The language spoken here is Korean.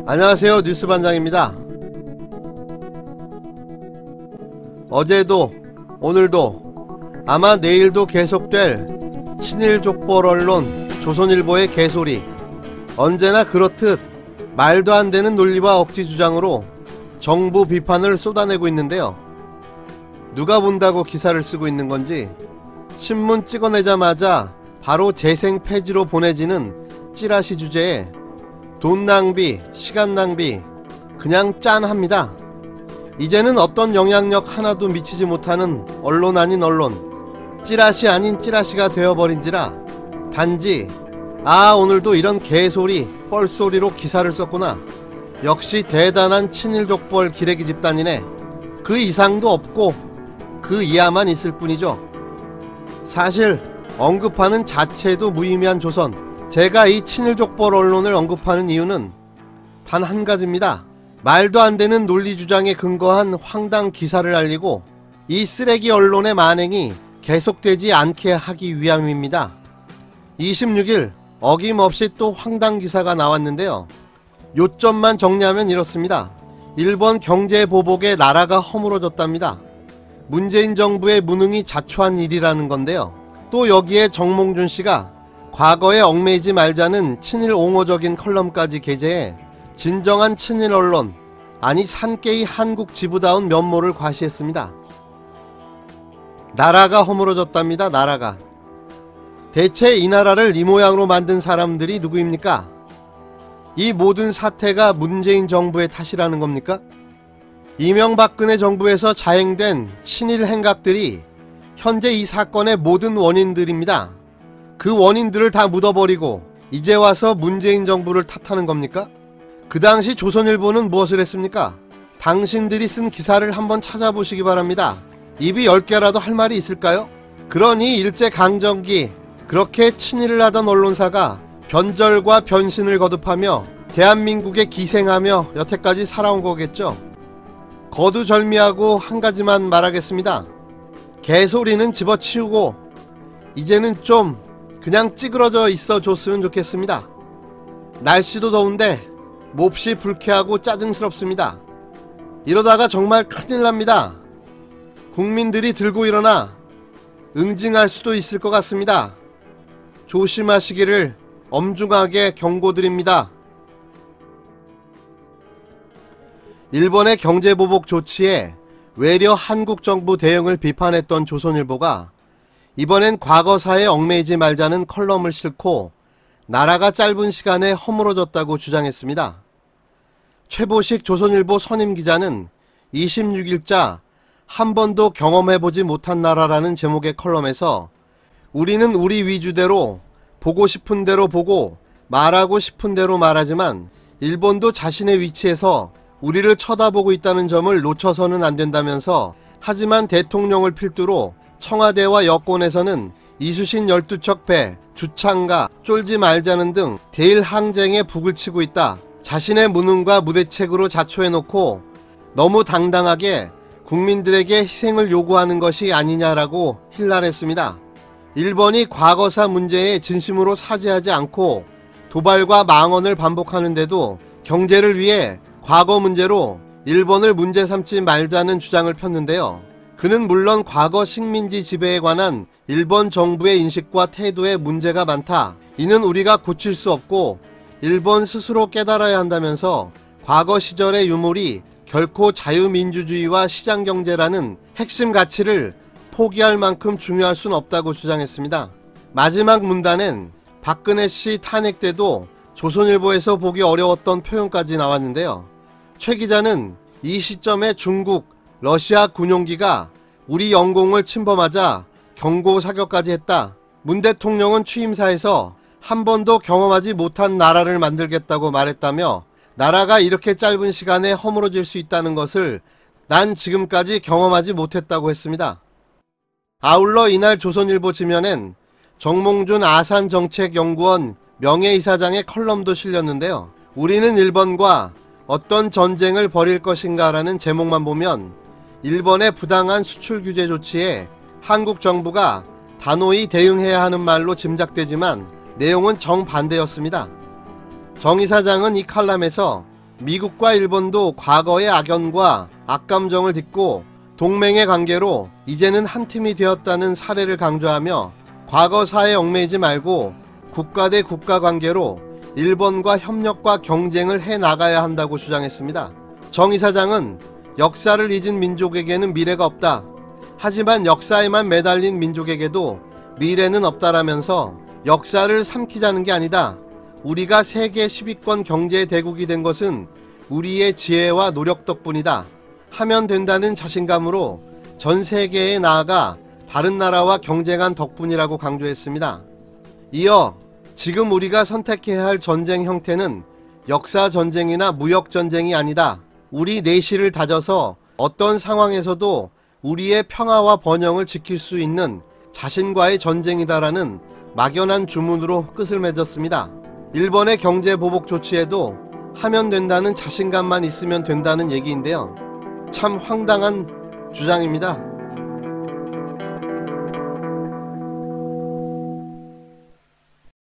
안녕하세요, 뉴스반장입니다. 어제도 오늘도 아마 내일도 계속될 친일 족벌 언론 조선일보의 개소리, 언제나 그렇듯 말도 안 되는 논리와 억지 주장으로 정부 비판을 쏟아내고 있는데요. 누가 본다고 기사를 쓰고 있는 건지 신문 찍어내자마자 바로 재생 폐지로 보내지는 찌라시 주제에 돈 낭비, 시간 낭비 그냥 짠합니다. 이제는 어떤 영향력 하나도 미치지 못하는 언론 아닌 언론, 찌라시 아닌 찌라시가 되어버린지라 단지 오늘도 이런 개소리, 뻘소리로 기사를 썼구나, 역시 대단한 친일족벌 기레기 집단이네, 그 이상도 없고 그 이하만 있을 뿐이죠. 사실 언급하는 자체도 무의미한 조선, 제가 이 친일족벌 언론을 언급하는 이유는 단 한 가지입니다. 말도 안 되는 논리 주장에 근거한 황당 기사를 알리고 이 쓰레기 언론의 만행이 계속되지 않게 하기 위함입니다. 26일 어김없이 또 황당 기사가 나왔는데요. 요점만 정리하면 이렇습니다. 일본 경제 보복에 나라가 허물어졌답니다. 문재인 정부의 무능이 자초한 일이라는 건데요. 또 여기에 정몽준 씨가 과거에 얽매이지 말자는 친일 옹호적인 컬럼까지 게재해 진정한 친일 언론, 아니 산케이 한국 지부다운 면모를 과시했습니다. 나라가 허물어졌답니다. 나라가. 대체 이 나라를 이 모양으로 만든 사람들이 누구입니까? 이 모든 사태가 문재인 정부의 탓이라는 겁니까? 이명박근혜 정부에서 자행된 친일 행각들이 현재 이 사건의 모든 원인들입니다. 그 원인들을 다 묻어버리고 이제 와서 문재인 정부를 탓하는 겁니까? 그 당시 조선일보는 무엇을 했습니까? 당신들이 쓴 기사를 한번 찾아보시기 바랍니다. 입이 10개라도 할 말이 있을까요? 그러니 일제강점기 그렇게 친일을 하던 언론사가 변절과 변신을 거듭하며 대한민국에 기생하며 여태까지 살아온 거겠죠. 거두절미하고 한 가지만 말하겠습니다. 개소리는 집어치우고 이제는 좀 그냥 찌그러져 있어 줬으면 좋겠습니다. 날씨도 더운데 몹시 불쾌하고 짜증스럽습니다. 이러다가 정말 큰일납니다. 국민들이 들고 일어나 응징할 수도 있을 것 같습니다. 조심하시기를 엄중하게 경고드립니다. 일본의 경제보복 조치에 외려 한국 정부 대응을 비판했던 조선일보가 이번엔 과거사에 얽매이지 말자는 컬럼을 싣고 나라가 짧은 시간에 허물어졌다고 주장했습니다. 최보식 조선일보 선임기자는 26일자 한 번도 경험해보지 못한 나라라는 제목의 컬럼에서 우리는 우리 위주대로 보고 싶은 대로 보고 말하고 싶은 대로 말하지만 일본도 자신의 위치에서 우리를 쳐다보고 있다는 점을 놓쳐서는 안 된다면서, 하지만 대통령을 필두로 청와대와 여권에서는 이수신 12척 배, 주창가, 쫄지 말자는 등 대일 항쟁에 북을 치고 있다. 자신의 무능과 무대책으로 자초해놓고 너무 당당하게 국민들에게 희생을 요구하는 것이 아니냐라고 힐난했습니다. 일본이 과거사 문제에 진심으로 사죄하지 않고 도발과 망언을 반복하는데도 경제를 위해 과거 문제로 일본을 문제 삼지 말자는 주장을 폈는데요. 그는 물론 과거 식민지 지배에 관한 일본 정부의 인식과 태도에 문제가 많다, 이는 우리가 고칠 수 없고 일본 스스로 깨달아야 한다면서 과거 시절의 유물이 결코 자유민주주의와 시장경제라는 핵심 가치를 포기할 만큼 중요할 순 없다고 주장했습니다. 마지막 문단엔 박근혜 씨 탄핵 때도 조선일보에서 보기 어려웠던 표현까지 나왔는데요. 최 기자는 이 시점에 중국, 러시아 군용기가 우리 영공을 침범하자 경고 사격까지 했다. 문 대통령은 취임사에서 한 번도 경험하지 못한 나라를 만들겠다고 말했다며 나라가 이렇게 짧은 시간에 허물어질 수 있다는 것을 난 지금까지 경험하지 못했다고 했습니다. 아울러 이날 조선일보 지면엔 정몽준 아산정책연구원 명예이사장의 컬럼도 실렸는데요. 우리는 일본과 어떤 전쟁을 벌일 것인가 라는 제목만 보면 일본의 부당한 수출 규제 조치에 한국 정부가 단호히 대응해야 하는 말로 짐작되지만 내용은 정반대였습니다. 정 이사장은 이 칼럼에서 미국과 일본도 과거의 악연과 악감정을 딛고 동맹의 관계로 이제는 한 팀이 되었다는 사례를 강조하며 과거사에 얽매이지 말고 국가 대 국가 관계로 일본과 협력과 경쟁을 해나가야 한다고 주장했습니다. 정 이사장은 역사를 잊은 민족에게는 미래가 없다. 하지만 역사에만 매달린 민족에게도 미래는 없다라면서 역사를 삼키자는 게 아니다. 우리가 세계 10위권 경제 대국이 된 것은 우리의 지혜와 노력 덕분이다. 하면 된다는 자신감으로 전 세계에 나아가 다른 나라와 경쟁한 덕분이라고 강조했습니다. 이어 지금 우리가 선택해야 할 전쟁 형태는 역사 전쟁이나 무역 전쟁이 아니다. 우리 내실을 다져서 어떤 상황에서도 우리의 평화와 번영을 지킬 수 있는 자신과의 전쟁이다라는 막연한 주문으로 끝을 맺었습니다. 일본의 경제 보복 조치에도 하면 된다는 자신감만 있으면 된다는 얘기인데요. 참 황당한 주장입니다.